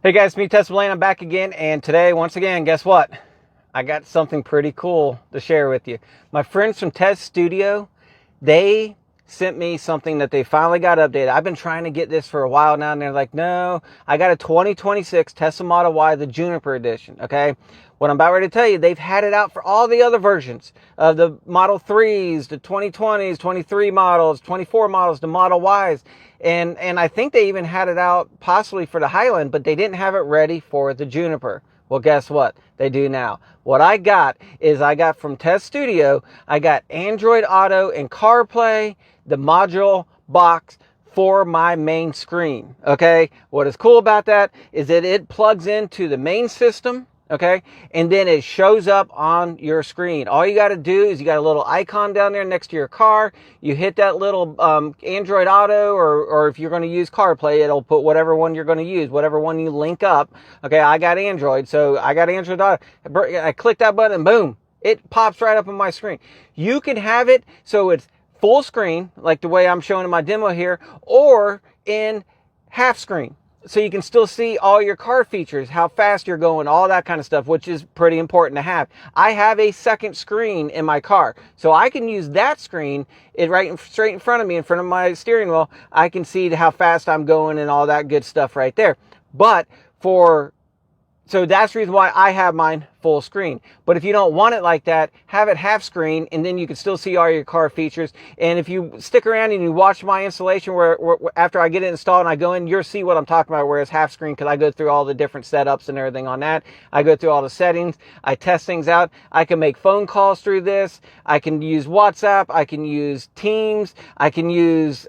Hey guys, me Blaine. I'm back again, and today, once again, guess what? I got something pretty cool to share with you. My friends from TesStudio, they sent me something that they finally got updated. I've been trying to get this for a while now, and they're like, no, I got a 2026 Tesla Model Y, the Juniper Edition, okay? What I'm about ready to tell you, they've had it out for all the other versions of the Model 3s, the 2020s, 23 models, 24 models, the Model Ys. And I think they even had it out possibly for the Highland, but they didn't have it ready for the Juniper. Well, guess what? They do now. What I got is I got from TesStudio, I got Android Auto and CarPlay, the module box for my main screen, okay? What is cool about that is that it plugs into the main system, okay? And then it shows up on your screen. All you got to do is you got a little icon down there next to your car. You hit that little Android Auto, or if you're going to use CarPlay, it'll put whatever one you're going to use, whatever one you link up. Okay, I got Android, so I got Android Auto. I click that button and boom, it pops right up on my screen. You can have it so it's full screen, like the way I'm showing in my demo here, or in half screen. So you can still see all your car features, how fast you're going, all that kind of stuff, which is pretty important to have. I have a second screen in my car, so I can use that screen straight in front of me, in front of my steering wheel. I can see how fast I'm going and all that good stuff right there. So that's the reason why I have mine full screen. But if you don't want it like that, have it half screen, and then you can still see all your car features. And if you stick around and you watch my installation where after I get it installed and I go in, you'll see what I'm talking about, where it's half screen, because I go through all the different setups and everything on that. I go through all the settings. I test things out. I can make phone calls through this. I can use WhatsApp. I can use Teams. I can use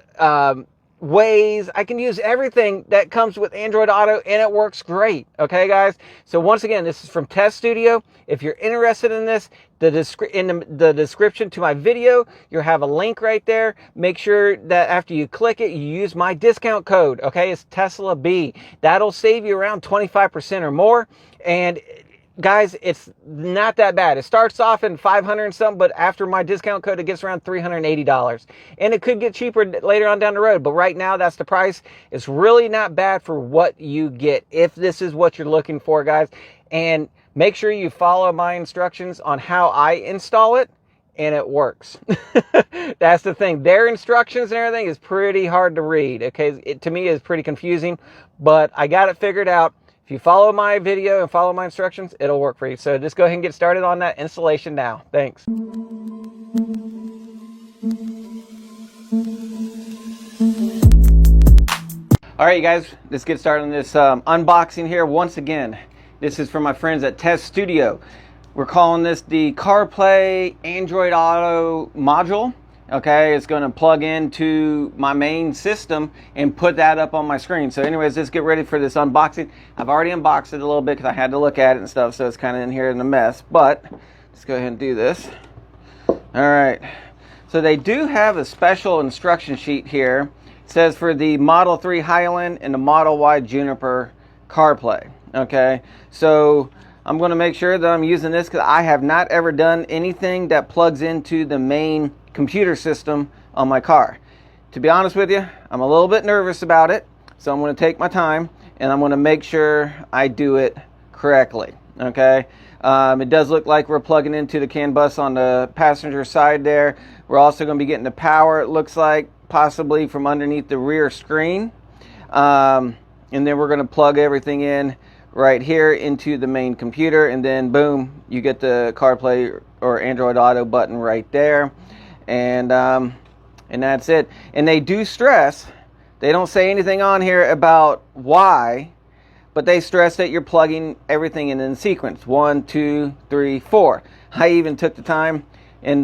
Waze. I can use everything that comes with Android Auto, and it works great. Okay, guys? So once again, this is from TesStudio. If you're interested in this, in the description to my video, you'll have a link right there. Make sure that after you click it, you use my discount code. Okay, it's TeslaB. That'll save you around 25% or more. And guys, it's not that bad. It starts off in $500 and something, but after my discount code, it gets around $380. And it could get cheaper later on down the road, but right now, that's the price. It's really not bad for what you get, if this is what you're looking for, guys. And make sure you follow my instructions on how I install it, and it works. That's the thing. Their instructions and everything is pretty hard to read, okay? It, to me, is pretty confusing, but I got it figured out. If you follow my video and follow my instructions, it'll work for you. So just go ahead and get started on that installation now. Thanks. All right, you guys, let's get started on this unboxing here. Once again, this is from my friends at TesStudio. We're calling this the CarPlay Android Auto module. Okay, it's going to plug into my main system and put that up on my screen. So anyways, let's get ready for this unboxing. I've already unboxed it a little bit because I had to look at it and stuff, so it's kind of in here in a mess. But let's go ahead and do this. All right, so they do have a special instruction sheet here. It says for the Model 3 Highland and the Model Y Juniper CarPlay. Okay, so I'm going to make sure that I'm using this because I have not ever done anything that plugs into the main computer system on my car. To be honest with you, I'm a little bit nervous about it, so I'm going to take my time and I'm going to make sure I do it correctly. Okay, it does look like we're plugging into the CAN bus on the passenger side there. We're also going to be getting the power, it looks like, possibly from underneath the rear screen, and then we're going to plug everything in right here into the main computer, and then boom, you get the CarPlay or Android Auto button right there. And that's it. And they do stress, they don't say anything on here about why, but they stress that you're plugging everything in sequence. 1, 2, 3, 4. I even took the time and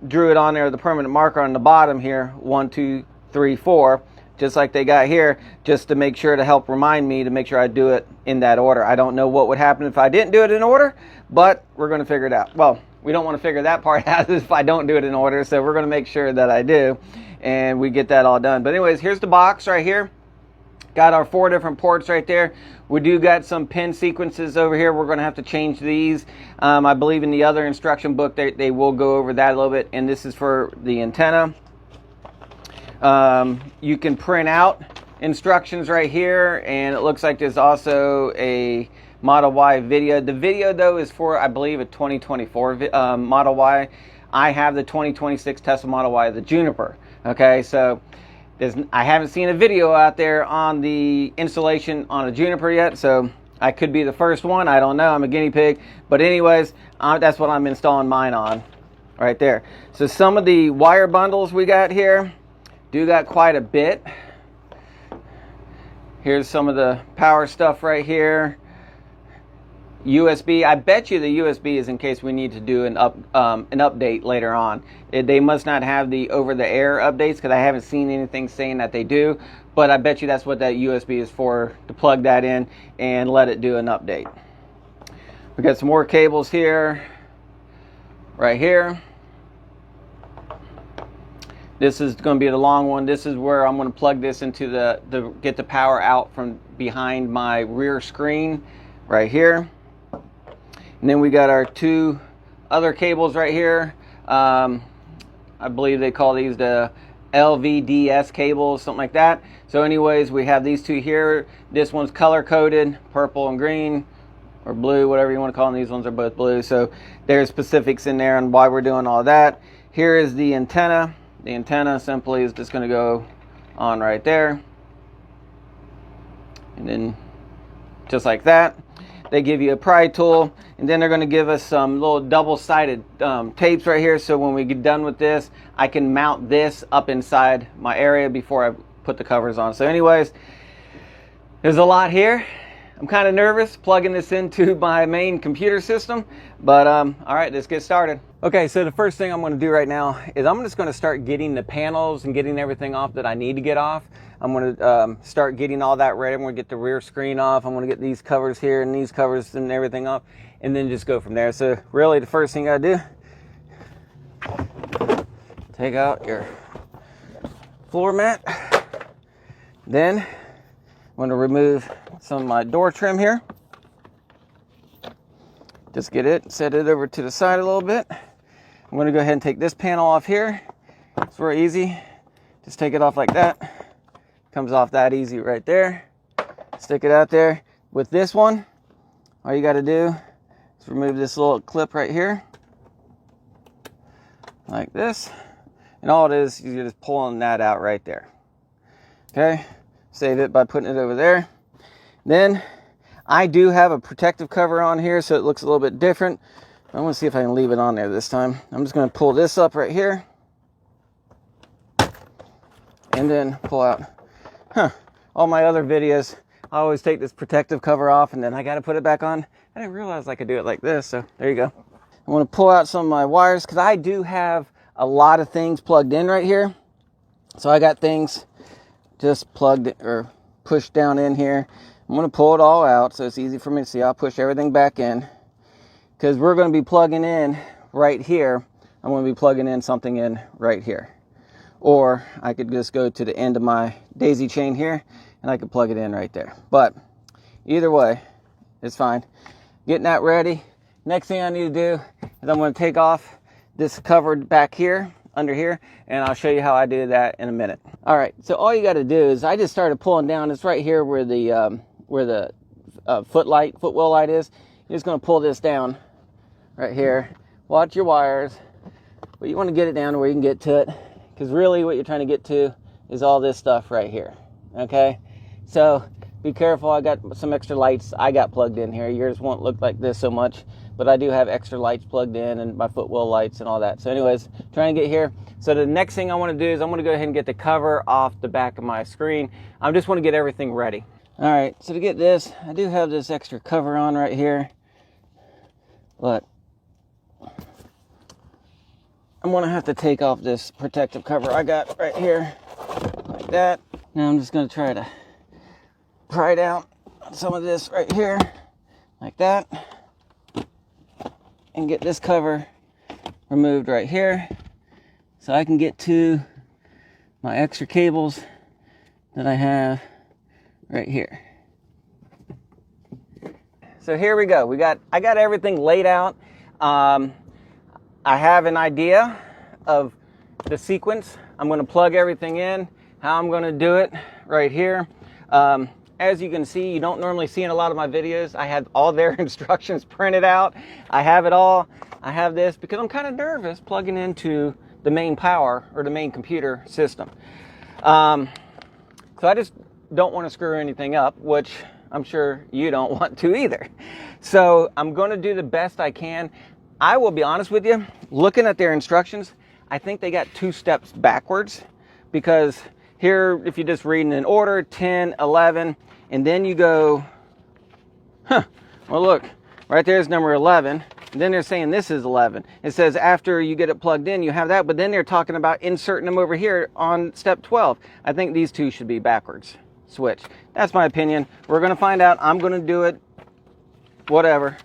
drew it on there, the permanent marker on the bottom here, 1, 2, 3, 4, just like they got here, just to make sure, to help remind me to make sure I do it in that order. I don't know what would happen if I didn't do it in order, but we're going to figure it out. Well, we don't want to figure that part out if I don't do it in order, so we're going to make sure that I do, and we get that all done. But anyways, here's the box right here. Got our 4 different ports right there. We do got some pin sequences over here. We're going to have to change these. I believe in the other instruction book, they will go over that a little bit, and this is for the antenna. You can print out instructions right here, and it looks like there's also a Model Y video. The video though is for, I believe, a 2024 Model Y. I have the 2026 Tesla Model Y, the Juniper. Okay, so I haven't seen a video out there on the installation on a Juniper yet, so I could be the first one. I don't know. I'm a guinea pig. But anyways, that's what I'm installing mine on right there. So some of the wire bundles we got here do got quite a bit. Here's some of the power stuff right here. USB. I bet you the USB is in case we need to do an update later on. They must not have the over-the-air updates because I haven't seen anything saying that they do. But I bet you that's what that USB is for, to plug that in and let it do an update. We got some more cables here, right here. This is going to be the long one. This is where I'm going to plug this into get the power out from behind my rear screen, right here. And then we got our two other cables right here. I believe they call these the LVDS cables, something like that. So anyways, we have these two here. This one's color coded, purple and green, or blue, whatever you want to call them. These ones are both blue. So there's specifics in there on why we're doing all that. Here is the antenna. The antenna simply is just going to go on right there. And then just like that. They give you a pry tool, and then they're going to give us some little double-sided tapes right here, so when we get done with this, I can mount this up inside my area before I put the covers on. So anyways, there's a lot here. I'm kind of nervous plugging this into my main computer system, but all right, let's get started. Okay, so the first thing I'm going to do right now is I'm just going to start getting the panels and getting everything off that I need to get off. I'm going to start getting all that ready. I'm going to get the rear screen off. I'm going to get these covers here and these covers and everything off, and then just go from there. So really the first thing I do, take out your floor mat. Then I'm going to remove some of my door trim here. Just get it, set it over to the side a little bit. I'm going to go ahead and take this panel off here. It's very easy. Just take it off like that. Comes off that easy right there. Stick it out there. With this one, all you got to do is remove this little clip right here, like this. And all it is you're just pulling that out right there. Okay, save it by putting it over there. Then I do have a protective cover on here, so it looks a little bit different. I want to see if I can leave it on there this time. I'm just going to pull this up right here, and then pull out. All my other videos, I always take this protective cover off, and then I got to put it back on. I didn't realize I could do it like this, so there you go. I want to pull out some of my wires, because I do have a lot of things plugged in right here. So I got things just plugged or pushed down in here. I'm going to pull it all out so it's easy for me to see. I'll push everything back in, because we're going to be plugging in right here. I'm going to be plugging in something in right here. Or I could just go to the end of my daisy chain here, and I could plug it in right there. But either way, it's fine. Getting that ready. Next thing I need to do is I'm going to take off this cover back here, under here, and I'll show you how I do that in a minute. All right, so all you got to do is, I just started pulling down. It's right here where the footwell light is. You're just going to pull this down right here. Watch your wires, but you want to get it down to where you can get to it. Because really what you're trying to get to is all this stuff right here, okay? So be careful. I got some extra lights I got plugged in here. Yours won't look like this so much, but I do have extra lights plugged in, and my footwell lights and all that. So anyways, trying to get here. So the next thing I want to do is I'm going to go ahead and get the cover off the back of my screen. I just want to get everything ready. All right, so to get this, I do have this extra cover on right here, but I'm going to have to take off this protective cover I got right here, like that. Now I'm just going to try to pry down some of this right here, like that, and get this cover removed right here, so I can get to my extra cables that I have right here. So here we go. I got everything laid out. I have an idea of the sequence. I'm going to plug everything in, how I'm going to do it right here. As you can see, you don't normally see in a lot of my videos, I have all their instructions printed out. I have it all. I have this because I'm kind of nervous plugging into the main power or the main computer system. So I just don't want to screw anything up, which I'm sure you don't want to either. So I'm going to do the best I can. I will be honest with you, looking at their instructions, I think they got 2 steps backwards, because here, if you just read in order, 10, 11, and then you go, well look, right there's number 11, and then they're saying this is 11. It says after you get it plugged in, you have that, but then they're talking about inserting them over here on step 12. I think these 2 should be backwards switch. That's my opinion. We're going to find out. I'm going to do it, whatever.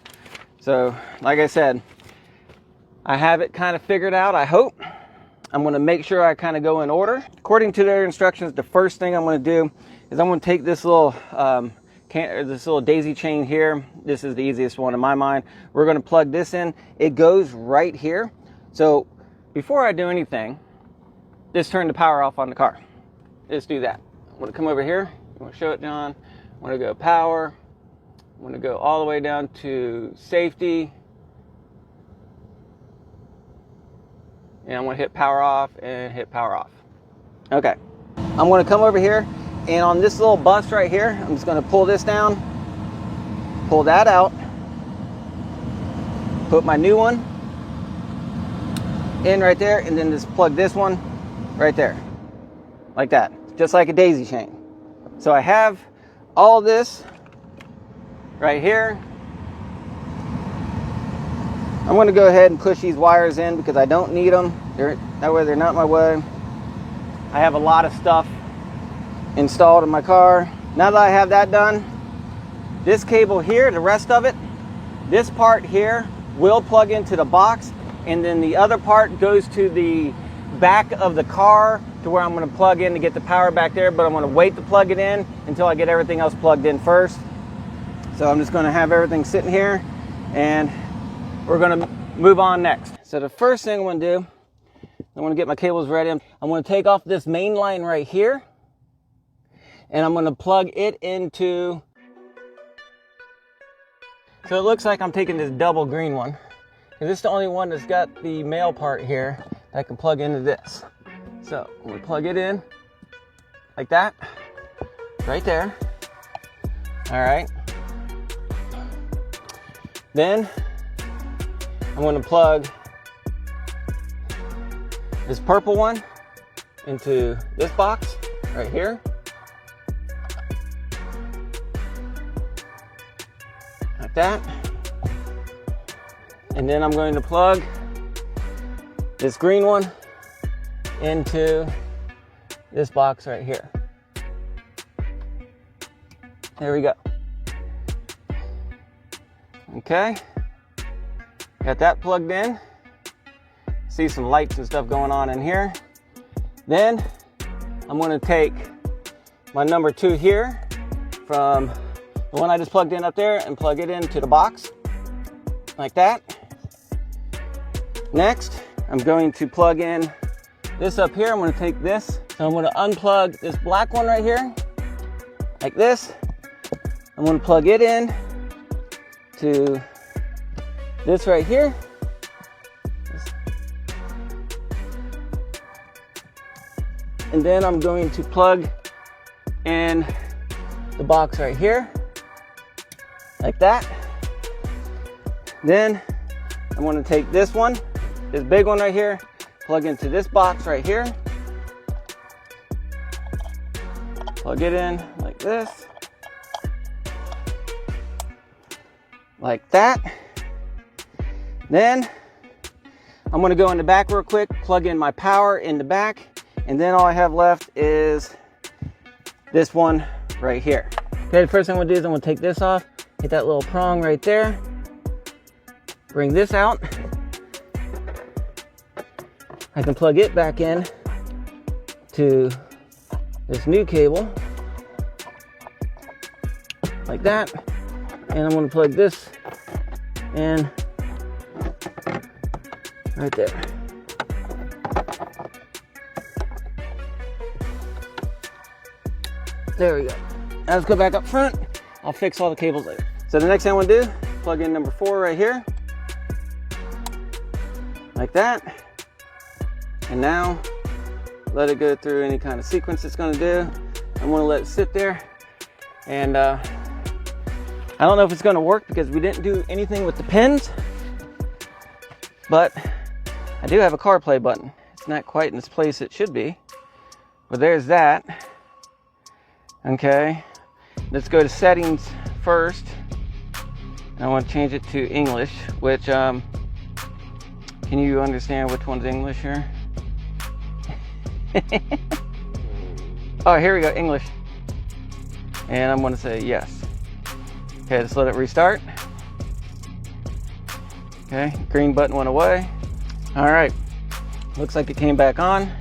So, like I said, I have it kind of figured out, I hope. I'm going to make sure I kind of go in order. According to their instructions, the first thing I'm going to do is I'm going to take this little daisy chain here. This is the easiest one in my mind. We're going to plug this in. It goes right here. So before I do anything, just turn the power off on the car. Just do that. I'm going to come over here. I'm going to show it, John. I'm going to go power. I'm going to go all the way down to safety. And I'm going to hit power off and hit power off. Okay. I'm going to come over here, and on this little bus right here, I'm just going to pull this down, pull that out, put my new one in right there, and then just plug this one right there. Like that. Just like a daisy chain. So I have all this right here. I'm going to go ahead and push these wires in because I don't need them. That way they're not in my way. I have a lot of stuff installed in my car. Now that I have that done, this cable here, the rest of it, this part here will plug into the box, and then the other part goes to the back of the car to where I'm going to plug in to get the power back there, but I'm going to wait to plug it in until I get everything else plugged in first. So I'm just going to have everything sitting here, and we're going to move on next. So the first thing I'm going to do, I'm going to get my cables ready. I'm going to take off this main line right here, and I'm going to plug it into, so it looks like I'm taking this double green one, because this is the only one that's got the male part here that I can plug into this. So I'm going to plug it in like that, right there. All right. Then I'm going to plug this purple one into this box right here. Like that. And then I'm going to plug this green one into this box right here. There we go. Okay. Got that plugged in. See some lights and stuff going on in here. Then I'm going to take my number 2 here from the one I just plugged in up there and plug it into the box like that. Next, I'm going to plug in this up here. I'm going to take this, so I'm going to unplug this black one right here like this. I'm going to plug it in to this right here. And then I'm going to plug in the box right here, like that. Then I'm going to take this one, this big one right here, plug into this box right here. Plug it in like this. Like that. Then I'm going to go in the back real quick, plug in my power in the back, and then all I have left is this one right here. Okay, the first thing I'm going to do is I'm going to take this off, hit that little prong right there, bring this out. I can plug it back in to this new cable like that, and I'm going to plug this in right there. There we go. Now let's go back up front. I'll fix all the cables later. So the next thing I want to do, plug in number 4 right here. Like that. And now let it go through any kind of sequence it's going to do. I want to let it sit there. And I don't know if it's going to work because we didn't do anything with the pins. But I do have a CarPlay button. It's not quite in its place it should be. But there's that. Okay. Let's go to settings first. I want to change it to English, which, can you understand which one's English here? Oh, here we go, English. And I'm going to say yes. Okay, let's let it restart. Okay, green button went away. All right, looks like it came back on.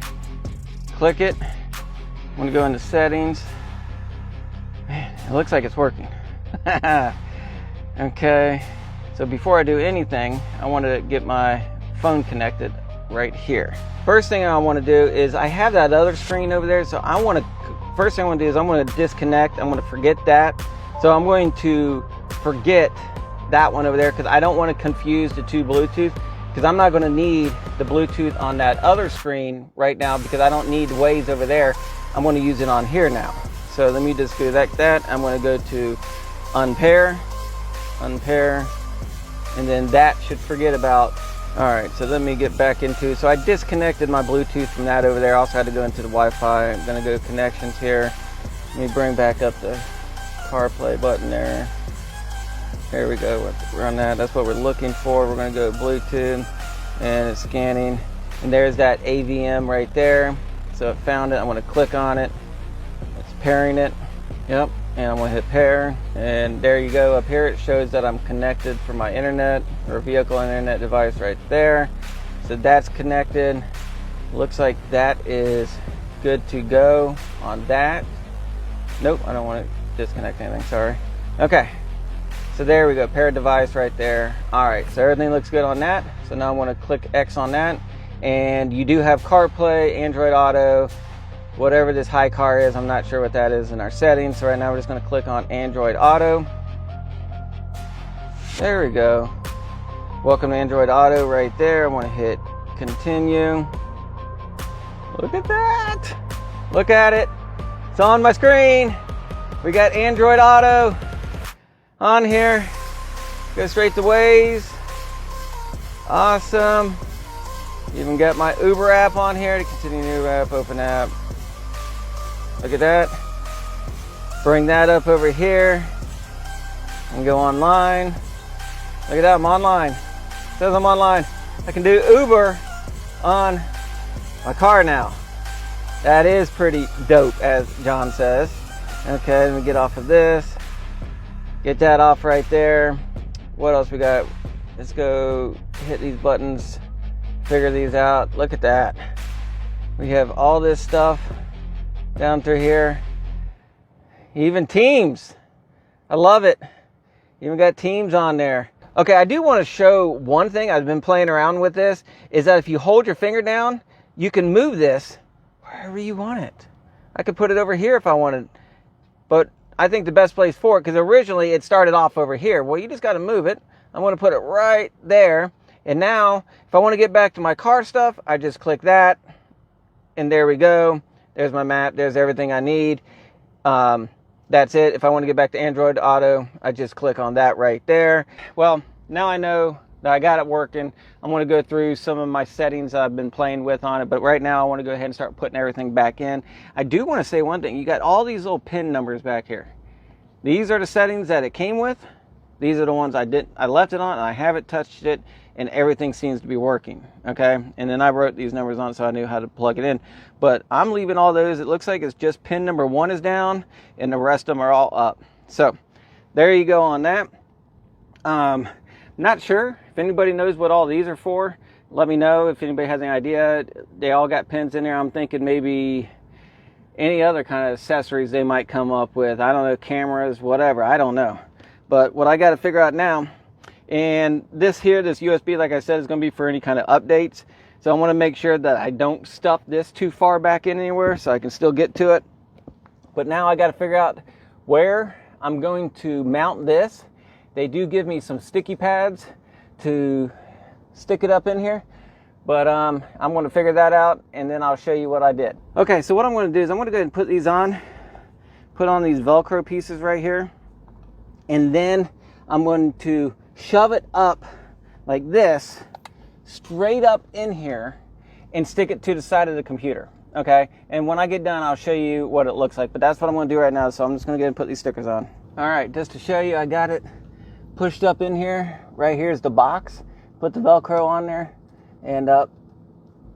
Click it. I'm going to go into settings. Man, it looks like it's working. Okay, so before I do anything, I want to get my phone connected right here. First thing I want to do is I have that other screen over there, so first thing I want to do is I'm going to disconnect. I'm going to forget that. So I'm going to forget that one over there because I don't want to confuse the two Bluetooth, because I'm not going to need the Bluetooth on that other screen right now because I don't need Waze over there. I'm going to use it on here now. So let me just do like that. I'm going to go to unpair, and then that should forget about. All right, so let me get back into, so I disconnected my Bluetooth from that over there. I also had to go into the Wi-Fi. I'm gonna go to connections here. Let me bring back up the CarPlay button there. There we go, we're on that. That's what we're looking for. We're gonna go Bluetooth, and it's scanning. And there's that AVM right there. So it found it, I'm gonna click on it. It's pairing it, yep. And I'm going to hit pair, and there you go. Up here it shows that I'm connected for my internet or vehicle internet device right there. So that's connected. Looks like that is good to go on that. Nope, I don't want to disconnect anything, sorry. Okay, so there we go, paired device right there. All right, so everything looks good on that. So now I want to click X on that, and you do have CarPlay, Android Auto, whatever this high car is. I'm not sure what that is in our settings. So right now we're just going to click on Android Auto. There we go. Welcome to Android Auto right there. I want to hit continue. Look at that. Look at it. It's on my screen. We got Android Auto on here. Go straight to Waze. Awesome. Even got my Uber app on here to continue new app, open app. Look at that. Bring that up over here and go online. Look at that, I'm online. It says I'm online. I can do Uber on my car now. That is pretty dope, as John says. Okay, let me get off of this. Get that off right there. What else we got? Let's go hit these buttons, figure these out. Look at that. We have all this stuff down through here. Even Teams. I love it. Even got Teams on there. Okay, I do want to show one thing. I've been playing around with this, is that if you hold your finger down, you can move this wherever you want it. I could put it over here if I wanted, but I think the best place for it, because originally it started off over here. Well, you just got to move it. I want to put it right there. And now, if I want to get back to my car stuff, I just click that, and there we go. There's my map. There's everything I need. That's it. If I want to get back to Android Auto, I just click on that right there. Well, now I know that I got it working. I'm going to go through some of my settings I've been playing with on it, but right now I want to go ahead and start putting everything back in. I do want to say one thing. You got all these little pin numbers back here. These are the settings that it came with. These are the ones I left it on, and I haven't touched it, and everything seems to be working, okay? And then I wrote these numbers on so I knew how to plug it in. But I'm leaving all those. It looks like it's just pin number 1 is down, and the rest of them are all up. So there you go on that. Not sure if anybody knows what all these are for. Let me know if anybody has any idea. They all got pins in there. I'm thinking maybe any other kind of accessories they might come up with. I don't know, cameras, whatever. I don't know. But what I got to figure out now, and this USB, like I said, is going to be for any kind of updates. So I want to make sure that I don't stuff this too far back in anywhere so I can still get to it. But now I got to figure out where I'm going to mount this. They do give me some sticky pads to stick it up in here, but I'm going to figure that out, and then I'll show you what I did. Okay, so what I'm going to do is I'm going to go ahead and put these on, put on these Velcro pieces right here, and then I'm going to shove it up like this, straight up in here, and stick it to the side of the computer. Okay, and when I get done, I'll show you what it looks like, but that's what I'm going to do right now. So I'm just going to go ahead and put these stickers on. All right, just to show you, I got it pushed up in here. Right here is the box. Put the Velcro on there, and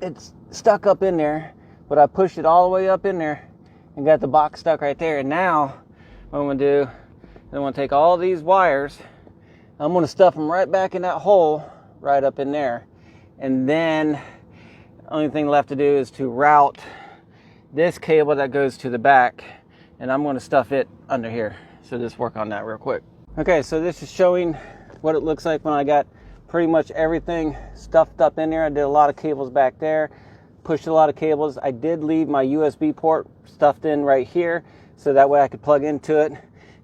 it's stuck up in there, but I pushed it all the way up in there and got the box stuck right there. And now what I'm going to do is I'm going to take all these wires, I'm going to stuff them right back in that hole right up in there, and then only thing left to do is to route this cable that goes to the back, and I'm going to stuff it under here. So just work on that real quick. Okay, so this is showing what it looks like when I got pretty much everything stuffed up in there. I did a lot of cables back there, pushed a lot of cables. I did leave my USB port stuffed in right here, so that way I could plug into it.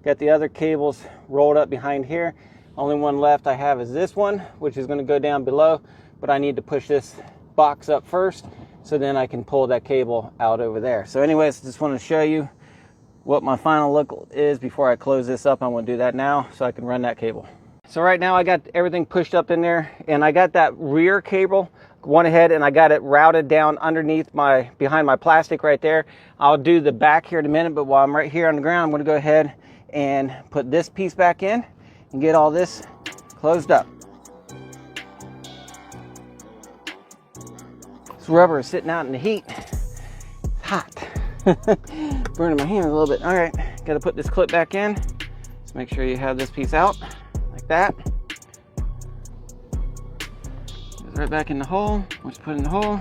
Got the other cables rolled up behind here. Only one left I have is this one, which is going to go down below, but I need to push this box up first, so then I can pull that cable out over there. So anyways, just want to show you what my final look is before I close this up. I'm going to do that now so I can run that cable. So right now I got everything pushed up in there, and I got that rear cable went ahead and I got it routed down underneath behind my plastic right there. I'll do the back here in a minute, but while I'm right here on the ground, I'm going to go ahead and put this piece back in and get all this closed up. This rubber is sitting out in the heat. It's hot. Burning my hands a little bit. All right, got to put this clip back in. Just make sure you have this piece out like that. Goes right back in the hole. Once you put it in the hole,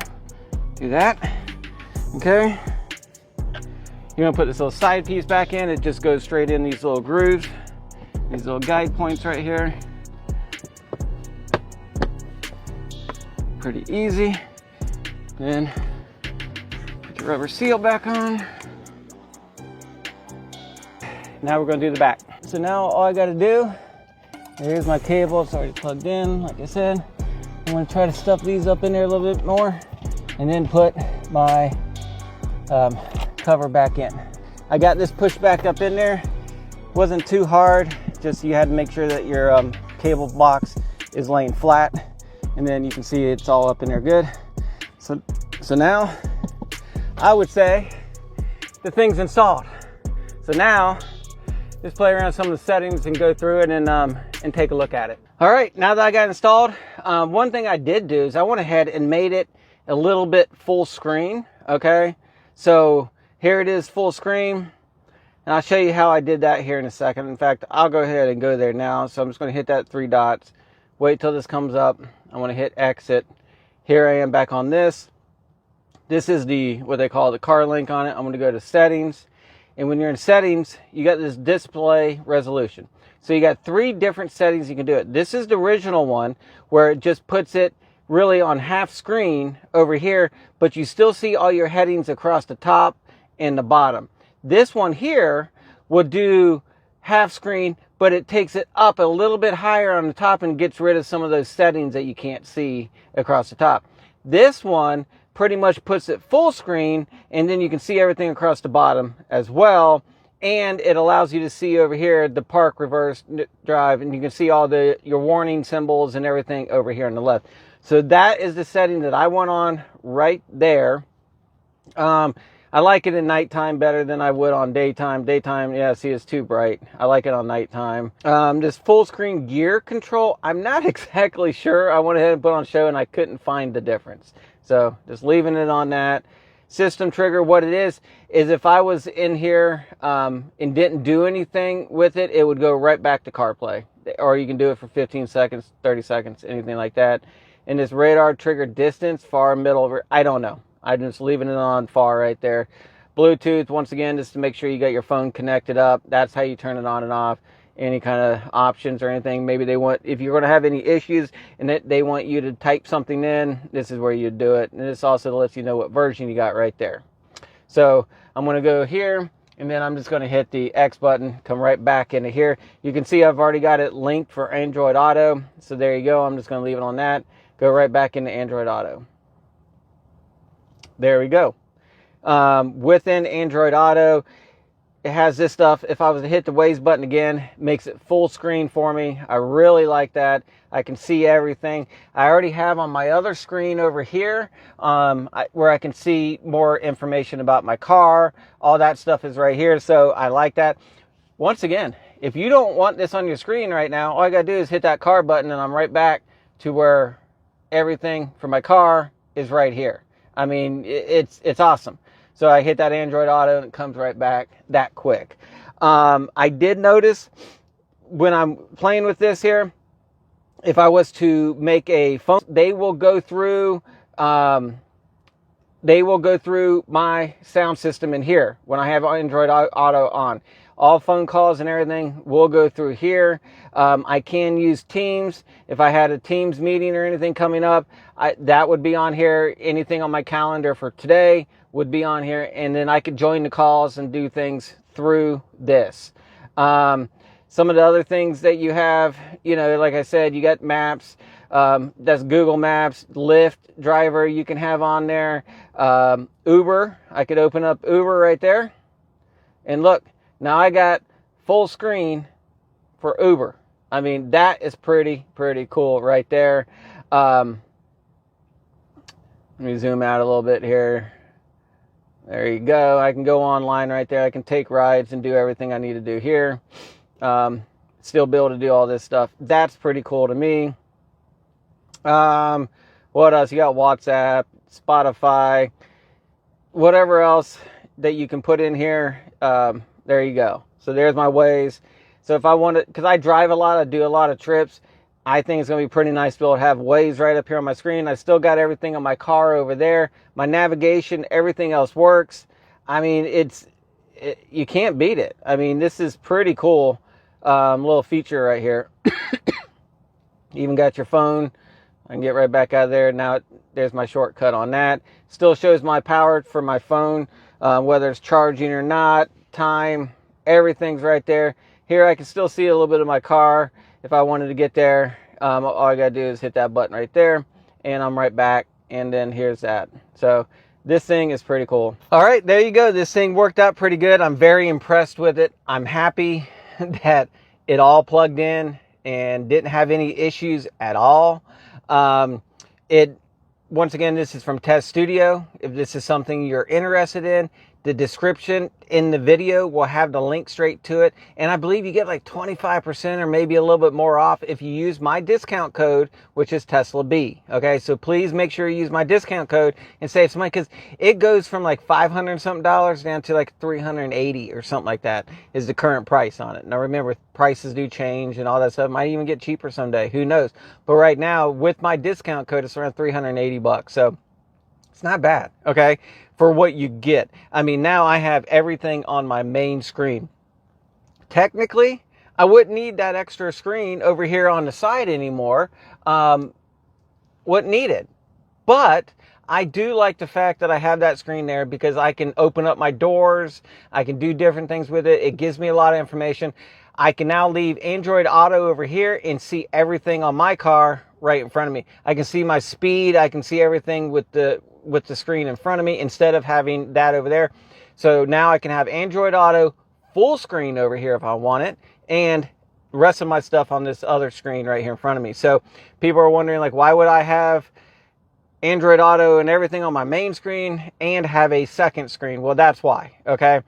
do that. Okay. You're gonna put this little side piece back in. It just goes straight in these little grooves, these little guide points right here. Pretty easy. Then put your rubber seal back on. Now we're gonna do the back. So now all I gotta do, here's my cable, it's already plugged in, like I said. I'm gonna try to stuff these up in there a little bit more and then put my cover back in. I got this pushed back up in there. Wasn't too hard, just you had to make sure that your cable box is laying flat, and then you can see it's all up in there good. So now I would say the thing's installed. So now just play around with some of the settings and go through it and take a look at it. All right, now that I got installed, one thing I did do is I went ahead and made it a little bit full screen. Okay, so here it is full screen, and I'll show you how I did that here in a second. In fact, I'll go ahead and go there now. So I'm just going to hit that 3 dots, wait till this comes up. I'm going to hit exit. Here I am back on this. This is what they call the car link on it. I'm going to go to settings, and when you're in settings, you got this display resolution. So you got 3 different settings you can do it. This is the original one where it just puts it really on half screen over here, but you still see all your headings across the top and the bottom. This one here will do half screen, but it takes it up a little bit higher on the top and gets rid of some of those settings that you can't see across the top. This one pretty much puts it full screen, and then you can see everything across the bottom as well. And it allows you to see over here the park reverse drive, and you can see all your warning symbols and everything over here on the left. So that is the setting that I went on right there. I like it in nighttime better than I would on daytime. Daytime, yeah, see, it's too bright. I like it on nighttime. This full screen gear control, I'm not exactly sure. I went ahead and put on show and I couldn't find the difference. So just leaving it on that. System trigger, what it is if I was in here and didn't do anything with it, it would go right back to CarPlay. Or you can do it for 15 seconds, 30 seconds, anything like that. And this radar trigger distance, far, middle, I don't know. I'm just leaving it on far right there. Bluetooth, once again, just to make sure you got your phone connected up. That's how you turn it on and off. Any kind of options or anything. Maybe they want, if you're going to have any issues and they want you to type something in, this is where you do it. And this also lets you know what version you got right there. So I'm going to go here And then I'm just going to hit the X button, come right back into here. You can see I've already got it linked for Android Auto. So there you go. I'm just going to leave it on that. Go right back into Android Auto. There we go. Within Android Auto, it has this stuff. If I was to hit the Waze button again, it makes it full screen for me. I really like that. I can see everything. I already have on my other screen over here where I can see more information about my car. All that stuff is right here, so I like that. Once again, if you don't want this on your screen right now, all I gotta do is hit that car button and I'm right back to where everything for my car is right here. I mean, it's awesome. So I hit that Android Auto and it comes right back that quick. I did notice when I'm playing with this here, if I was to make a phone, they will go through my sound system in here when I have Android Auto on. All phone calls and everything will go through here. I can use Teams. If I had a Teams meeting or anything coming up, that would be on here. Anything on my calendar for today would be on here. And then I could join the calls and do things through this. Some of the other things that you have, you know, like I said, you got maps. That's Google Maps, Lyft driver you can have on there. Uber, I could open up Uber right there. And look, now I got full screen for Uber. I mean, that is pretty cool right there. Let me zoom out a little bit here. There you go. I can go online right there. I can take rides and do everything I need to do here. Still be able to do all this stuff. That's pretty cool to me. What else? You got WhatsApp, Spotify, whatever else that you can put in here. There you go. So there's my Waze. So if I want to, because I drive a lot, I do a lot of trips, I think it's going to be pretty nice to be able to have Waze right up here on my screen. I still got everything on my car over there. My navigation, everything else works. I mean, you can't beat it. I mean, this is pretty cool. Little feature right here. You even got your phone. I can get right back out of there. Now, there's my shortcut on that. Still shows my power for my phone, whether it's charging or not, time, everything's right there. Here I can still see a little bit of my car. If I wanted to get there, all I gotta do is hit that button right there, and I'm right back, and then here's that. So this thing is pretty cool. All right, there you go. This thing worked out pretty good. I'm very impressed with it. I'm happy that it all plugged in and didn't have any issues at all. Once again, this is from TesStudio. If this is something you're interested in, the description in the video will have the link straight to it. And I believe you get like 25% or maybe a little bit more off if you use my discount code, which is TeslaB. Okay, so please make sure you use my discount code and save some money, because it goes from like $500 and something down to like $380 or something like that is the current price on it. Now remember, prices do change and all that stuff. Might even get cheaper someday. Who knows? But right now, with my discount code, it's around $380. So it's not bad, okay, for what you get. I mean, now I have everything on my main screen. Technically, I wouldn't need that extra screen over here on the side anymore. Wouldn't need it. But I do like the fact that I have that screen there, because I can open up my doors. I can do different things with it. It gives me a lot of information. I can now leave Android Auto over here and see everything on my car right in front of me. I can see my speed. I can see everything with the screen in front of me instead of having that over there. So now I can have Android Auto full screen over here if I want it, and the rest of my stuff on this other screen right here in front of me. So people are wondering, like, why would I have Android Auto and everything on my main screen and have a second screen? Well, that's why, okay?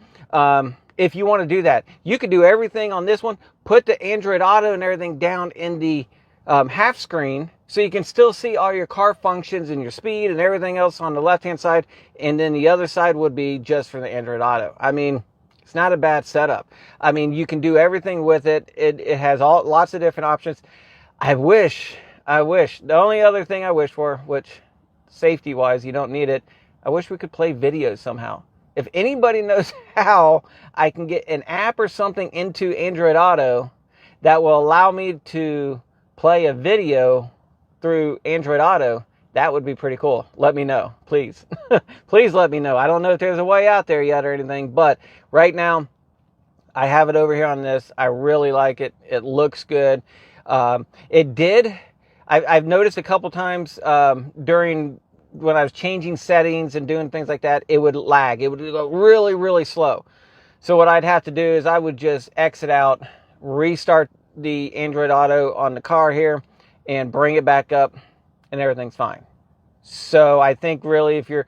If you want to do that, you could do everything on this one, put the Android Auto and everything down in the half screen, so you can still see all your car functions and your speed and everything else on the left hand side, and then the other side would be just for the Android Auto. I mean, it's not a bad setup. I mean, you can do everything with it. It has lots of different options. I wish, the only other thing I wish for, which safety wise you don't need it, I wish we could play videos somehow. If anybody knows how I can get an app or something into Android Auto that will allow me to play a video through Android Auto, that would be pretty cool. Let me know, please. Please let me know. I don't know if there's a way out there yet or anything, but right now I have it over here on this. I really like it. It looks good. I've noticed a couple times during when I was changing settings and doing things like that, it would lag. It would go really, really slow. So what I'd have to do is I would just exit out, restart the Android Auto on the car here, and bring it back up, and everything's fine. So I think really if you're,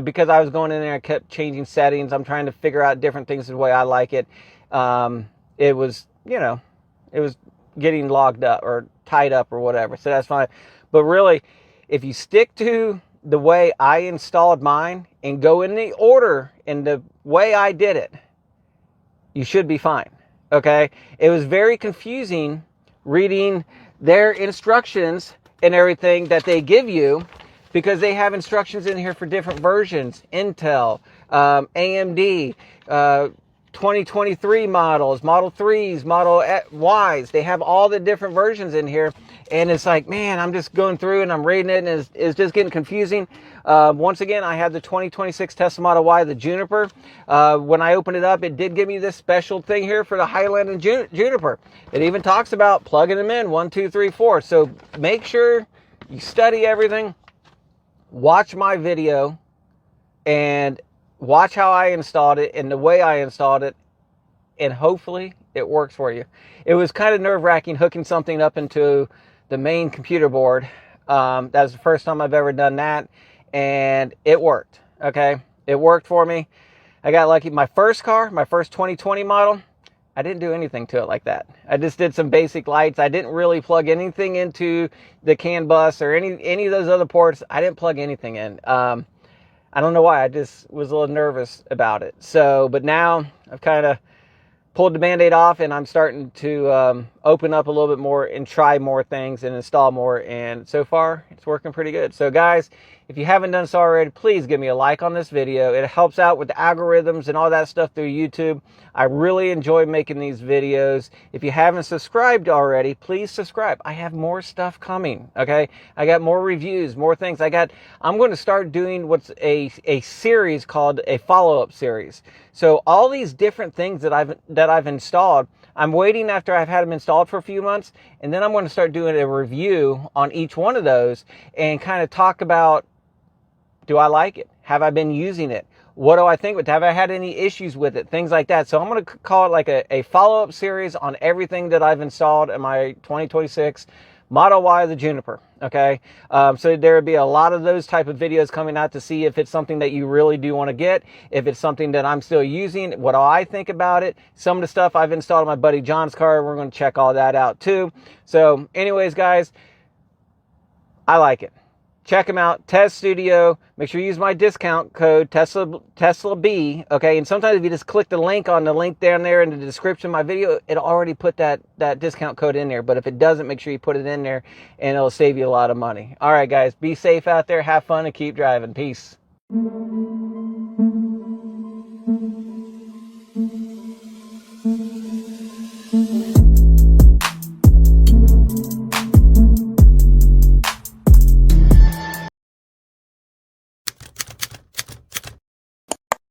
because I was going in there, I kept changing settings. I'm trying to figure out different things the way I like it. It was, it was getting logged up or tied up or whatever. So that's fine. But really, if you stick to the way I installed mine and go in the order in the way I did it, you should be fine. Okay? It was very confusing reading their instructions and everything that they give you, because they have instructions in here for different versions. Intel, AMD, 2023 models, Model 3s, Model Ys. They have all the different versions in here. And it's like, man, I'm just going through and I'm reading it, and it's just getting confusing. Once again, I have the 2026 Tesla Model Y, the Juniper. When I opened it up, it did give me this special thing here for the Highland and Juniper. It even talks about plugging them in 1, 2, 3, 4. So make sure you study everything. Watch my video and watch how I installed it and the way I installed it, and hopefully it works for you. It was kind of nerve-wracking hooking something up into the main computer board. That was the first time I've ever done that, and it worked. Okay, it worked for me. I got lucky. My first car, my first 2020 model, I didn't do anything to it like that. I just did some basic lights. I didn't really plug anything into the CAN bus or any of those other ports. I didn't plug anything in. I don't know why. I just was a little nervous about it. So, but now I've kind of pulled the Band-Aid off, and I'm starting to open up a little bit more and try more things and install more. And so far, it's working pretty good. So guys, if you haven't done so already, please give me a like on this video. It helps out with the algorithms and all that stuff through YouTube. I really enjoy making these videos. If you haven't subscribed already, please subscribe. I have more stuff coming, okay? I got more reviews, more things. I'm going to start doing what's a series called a follow-up series. So all these different things that I've installed, I'm waiting after I've had them installed for a few months, and then I'm going to start doing a review on each one of those and kind of talk about, do I like it? Have I been using it? What do I think with it? Have I had any issues with it? Things like that. So I'm going to call it like a follow-up series on everything that I've installed in my 2026 Model Y, the Juniper. Okay. So there will be a lot of those type of videos coming out to see if it's something that you really do want to get, if it's something that I'm still using, what do I think about it. Some of the stuff I've installed on my buddy John's car, we're going to check all that out too. So anyways, guys, I like it. Check them out, TesStudio. Make sure you use my discount code, Tesla B, okay? And sometimes if you just click the link on the link down there in the description of my video, it'll already put that discount code in there. But if it doesn't, make sure you put it in there, and it'll save you a lot of money. All right, guys, be safe out there, have fun, and keep driving. Peace.